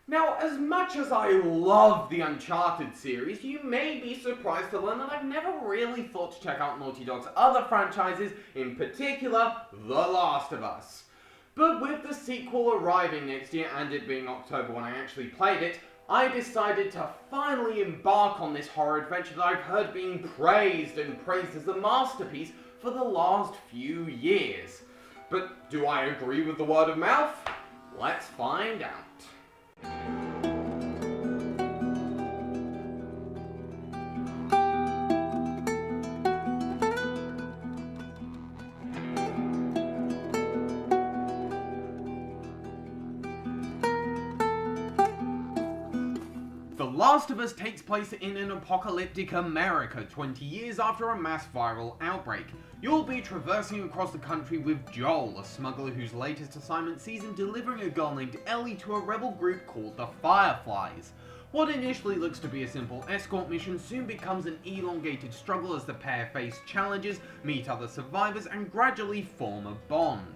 Now, as much as I love the Uncharted series, you may be surprised to learn that I've never really thought to check out Naughty Dog's other franchises, in particular, The Last of Us. But with the sequel arriving next year, and it being October when I actually played it, I decided to finally embark on this horror adventure that I've heard being praised as a masterpiece for the last few years. But do I agree with the word of mouth? Let's find out. The Last of Us takes place in an apocalyptic America 20 years after a mass viral outbreak. You'll be traversing across the country with Joel, a smuggler whose latest assignment sees him delivering a girl named Ellie to a rebel group called the Fireflies. What initially looks to be a simple escort mission soon becomes an elongated struggle as the pair face challenges, meet other survivors, and gradually form a bond.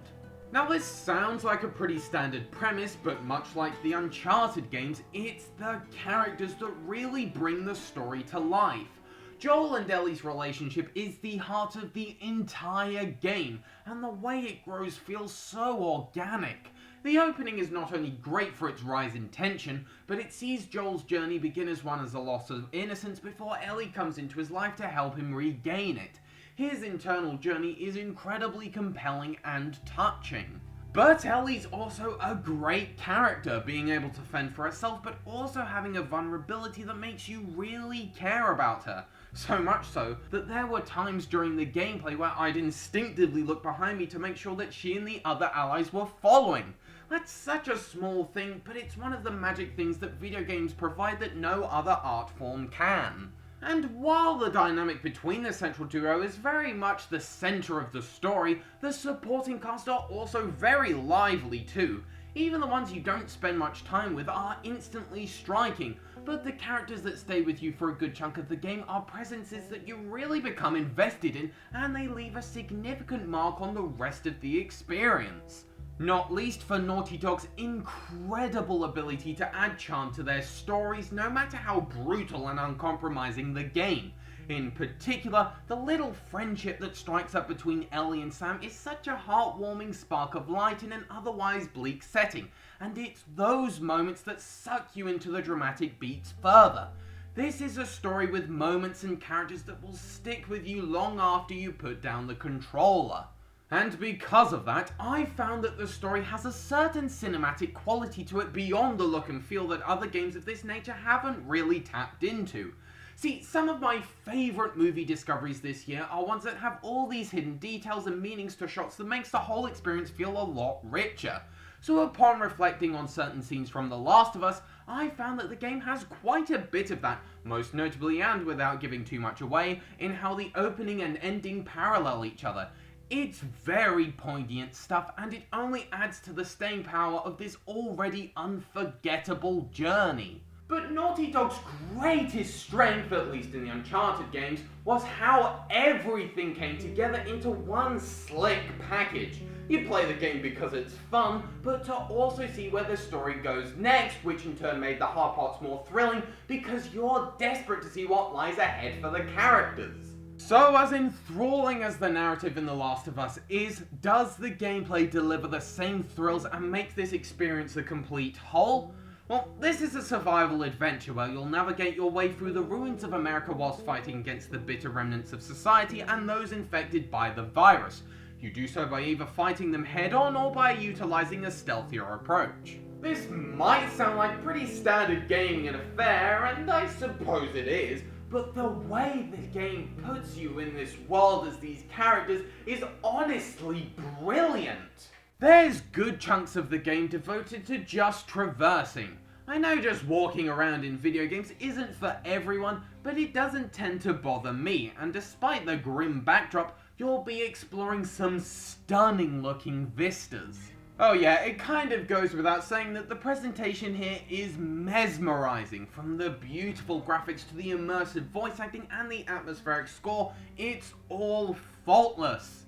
Now this sounds like a pretty standard premise, but much like the Uncharted games, it's the characters that really bring the story to life. Joel and Ellie's relationship is the heart of the entire game, and the way it grows feels so organic. The opening is not only great for its rise in tension, but it sees Joel's journey begin as one as a loss of innocence before Ellie comes into his life to help him regain it. His internal journey is incredibly compelling and touching. But Ellie's also a great character, being able to fend for herself, but also having a vulnerability that makes you really care about her. So much so, that there were times during the gameplay where I'd instinctively look behind me to make sure that she and the other allies were following. That's such a small thing, but it's one of the magic things that video games provide that no other art form can. And while the dynamic between the central duo is very much the centre of the story, the supporting cast are also very lively too. Even the ones you don't spend much time with are instantly striking, but the characters that stay with you for a good chunk of the game are presences that you really become invested in, and they leave a significant mark on the rest of the experience. Not least for Naughty Dog's incredible ability to add charm to their stories, no matter how brutal and uncompromising the game. In particular, the little friendship that strikes up between Ellie and Sam is such a heartwarming spark of light in an otherwise bleak setting, and it's those moments that suck you into the dramatic beats further. This is a story with moments and characters that will stick with you long after you put down the controller. And because of that, I found that the story has a certain cinematic quality to it beyond the look and feel that other games of this nature haven't really tapped into. See, some of my favourite movie discoveries this year are ones that have all these hidden details and meanings to shots that makes the whole experience feel a lot richer. So upon reflecting on certain scenes from The Last of Us, I found that the game has quite a bit of that, most notably and without giving too much away, in how the opening and ending parallel each other. It's very poignant stuff, and it only adds to the staying power of this already unforgettable journey. But Naughty Dog's greatest strength, at least in the Uncharted games, was how everything came together into one slick package. You play the game because it's fun, but to also see where the story goes next, which in turn made the hard parts more thrilling because you're desperate to see what lies ahead for the characters. So as enthralling as the narrative in The Last of Us is, does the gameplay deliver the same thrills and make this experience a complete whole? Well, this is a survival adventure where you'll navigate your way through the ruins of America whilst fighting against the bitter remnants of society and those infected by the virus. You do so by either fighting them head-on or by utilising a stealthier approach. This might sound like pretty standard gaming at a fair, and I suppose it is, but the way the game puts you in this world as these characters is honestly brilliant. There's good chunks of the game devoted to just traversing. I know just walking around in video games isn't for everyone, but it doesn't tend to bother me, and despite the grim backdrop, you'll be exploring some stunning looking vistas. Oh yeah, it kind of goes without saying that the presentation here is mesmerizing. From the beautiful graphics to the immersive voice acting and the atmospheric score, it's all faultless.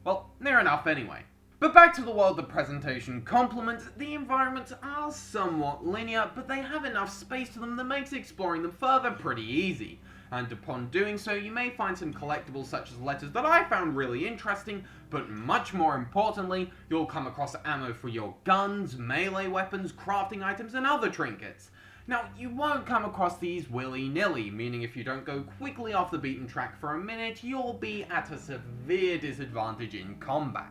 Well, near enough anyway. But back to the world the presentation complements, the environments are somewhat linear, but they have enough space to them that makes exploring them further pretty easy. And upon doing so, you may find some collectibles such as letters that I found really interesting, but much more importantly, you'll come across ammo for your guns, melee weapons, crafting items, and other trinkets. Now, you won't come across these willy-nilly, meaning if you don't go quickly off the beaten track for a minute, you'll be at a severe disadvantage in combat.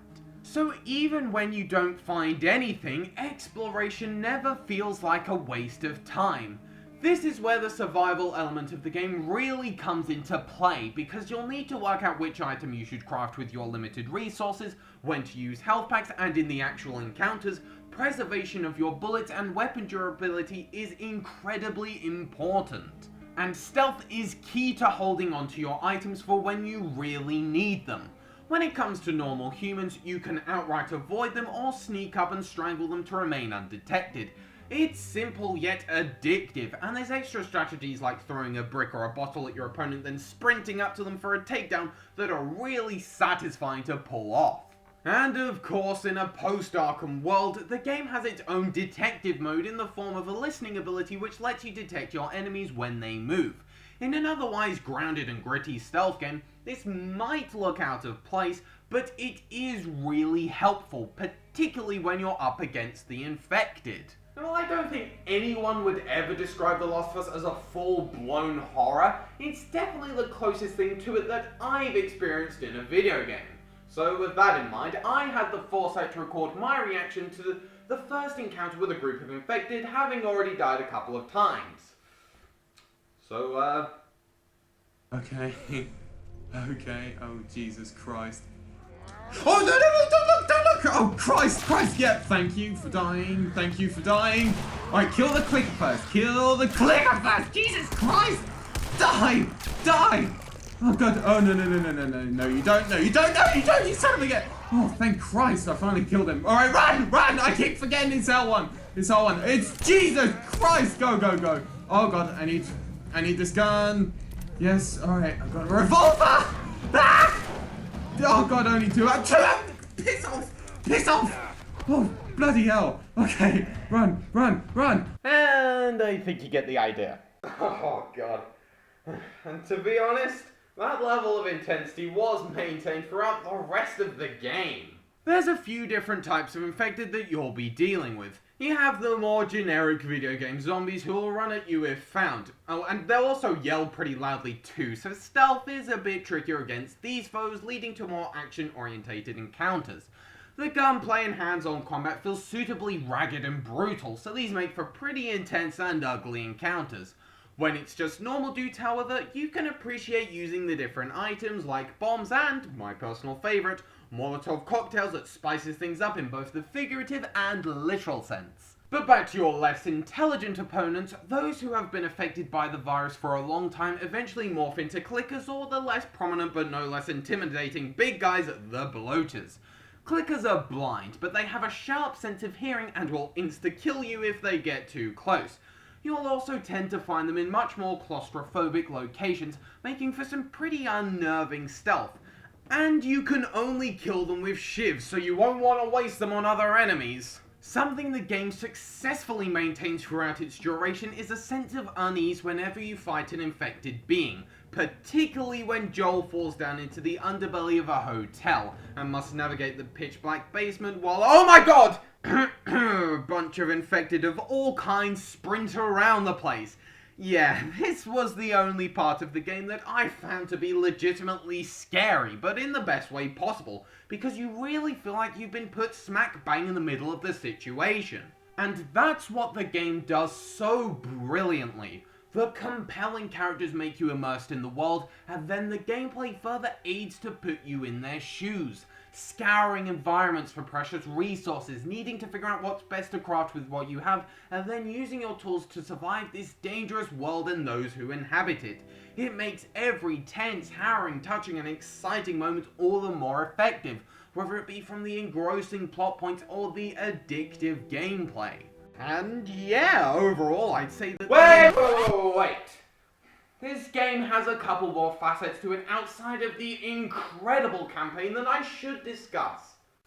So even when you don't find anything, exploration never feels like a waste of time. This is where the survival element of the game really comes into play, because you'll need to work out which item you should craft with your limited resources, when to use health packs, and in the actual encounters, preservation of your bullets and weapon durability is incredibly important. And stealth is key to holding onto your items for when you really need them. When it comes to normal humans, you can outright avoid them or sneak up and strangle them to remain undetected. It's simple yet addictive, and there's extra strategies like throwing a brick or a bottle at your opponent then sprinting up to them for a takedown that are really satisfying to pull off. And of course, in a post-Arkham world, the game has its own detective mode in the form of a listening ability which lets you detect your enemies when they move. In an otherwise grounded and gritty stealth game, this might look out of place, but it is really helpful, particularly when you're up against the infected. Now, I don't think anyone would ever describe The Last of Us as a full-blown horror. It's definitely the closest thing to it that I've experienced in a video game. So with that in mind, I had the foresight to record my reaction to the first encounter with a group of infected, having already died a couple of times. So, Okay. Okay. Oh, Jesus Christ. Oh, no, don't look! Oh, Christ! Yep, thank you for dying. Alright, kill the clicker first. Jesus Christ! Die! Oh, God. Oh, no, you don't, you son of a gun! Oh, thank Christ, I finally killed him. Alright, run! I keep forgetting it's L1. It's Jesus Christ! Go. Oh, God, I need this gun. Yes, alright, I've got a revolver! Ah! Oh God, only two. Piss off! Oh, bloody hell. Okay, run. And I think you get the idea. Oh God. And to be honest, that level of intensity was maintained throughout the rest of the game. There's a few different types of infected that you'll be dealing with. You have the more generic video game zombies who will run at you if found. Oh, and they'll also yell pretty loudly too, so stealth is a bit trickier against these foes, leading to more action-orientated encounters. The gunplay and hands-on combat feels suitably ragged and brutal, so these make for pretty intense and ugly encounters. When it's just normal dudes, however, you can appreciate using the different items like bombs and, my personal favourite, Molotov cocktails that spices things up in both the figurative and literal sense. But back to your less intelligent opponents, those who have been affected by the virus for a long time eventually morph into clickers, or the less prominent but no less intimidating big guys, the bloaters. Clickers are blind, but they have a sharp sense of hearing and will insta-kill you if they get too close. You'll also tend to find them in much more claustrophobic locations, making for some pretty unnerving stealth. And you can only kill them with shivs, so you won't want to waste them on other enemies. Something the game successfully maintains throughout its duration is a sense of unease whenever you fight an infected being, particularly when Joel falls down into the underbelly of a hotel and must navigate the pitch black basement while, oh my God! A bunch of infected of all kinds sprint around the place. Yeah, this was the only part of the game that I found to be legitimately scary, but in the best way possible, because you really feel like you've been put smack bang in the middle of the situation. And that's what the game does so brilliantly. The compelling characters make you immersed in the world, and then the gameplay further aids to put you in their shoes, scouring environments for precious resources, needing to figure out what's best to craft with what you have, and then using your tools to survive this dangerous world and those who inhabit it. It makes every tense, harrowing, touching, and exciting moment all the more effective, whether it be from the engrossing plot points or the addictive gameplay. And yeah, overall I'd say that— Wait! This game has a couple more facets to it outside of the incredible campaign that I should discuss.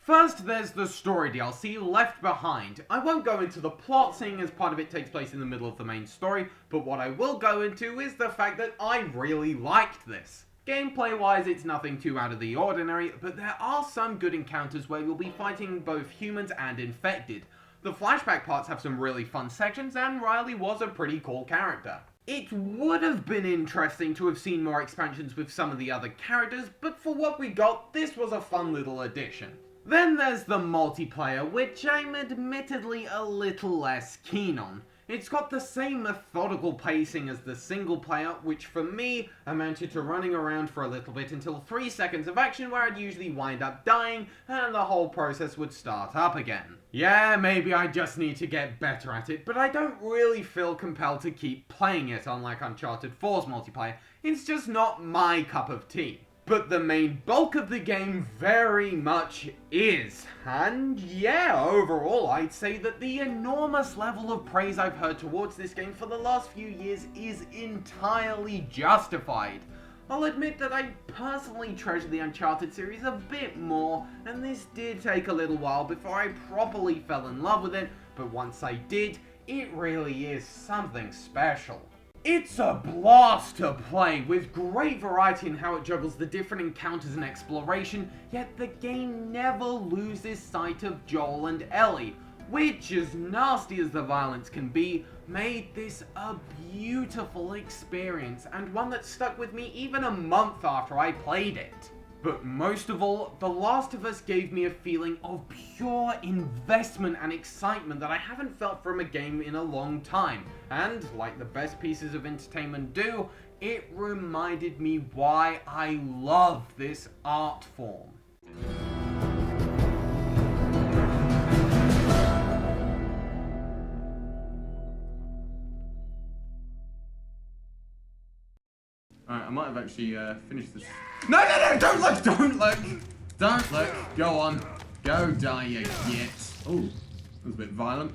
First, there's the story DLC, Left Behind. I won't go into the plot, seeing as part of it takes place in the middle of the main story, but what I will go into is the fact that I really liked this. Gameplay-wise, it's nothing too out of the ordinary, but there are some good encounters where you'll be fighting both humans and infected. The flashback parts have some really fun sections, and Riley was a pretty cool character. It would have been interesting to have seen more expansions with some of the other characters, but for what we got, this was a fun little addition. Then there's the multiplayer, which I'm admittedly a little less keen on. It's got the same methodical pacing as the single player, which for me amounted to running around for a little bit until 3 seconds of action where I'd usually wind up dying and the whole process would start up again. Yeah, maybe I just need to get better at it, but I don't really feel compelled to keep playing it, unlike Uncharted 4's multiplayer. It's just not my cup of tea. But the main bulk of the game very much is. And yeah, overall I'd say that the enormous level of praise I've heard towards this game for the last few years is entirely justified. I'll admit that I personally treasure the Uncharted series a bit more, and this did take a little while before I properly fell in love with it, but once I did, it really is something special. It's a blast to play, with great variety in how it juggles the different encounters and exploration, yet the game never loses sight of Joel and Ellie, which, as nasty as the violence can be, made this a beautiful experience, and one that stuck with me even a month after I played it. But most of all, The Last of Us gave me a feeling of pure investment and excitement that I haven't felt from a game in a long time. And, like the best pieces of entertainment do, it reminded me why I love this art form. Alright, I might have actually finished this. No, don't look! Go on. Go die, you git. Oh, that was a bit violent.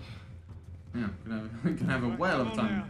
Yeah, gonna have a whale of a time.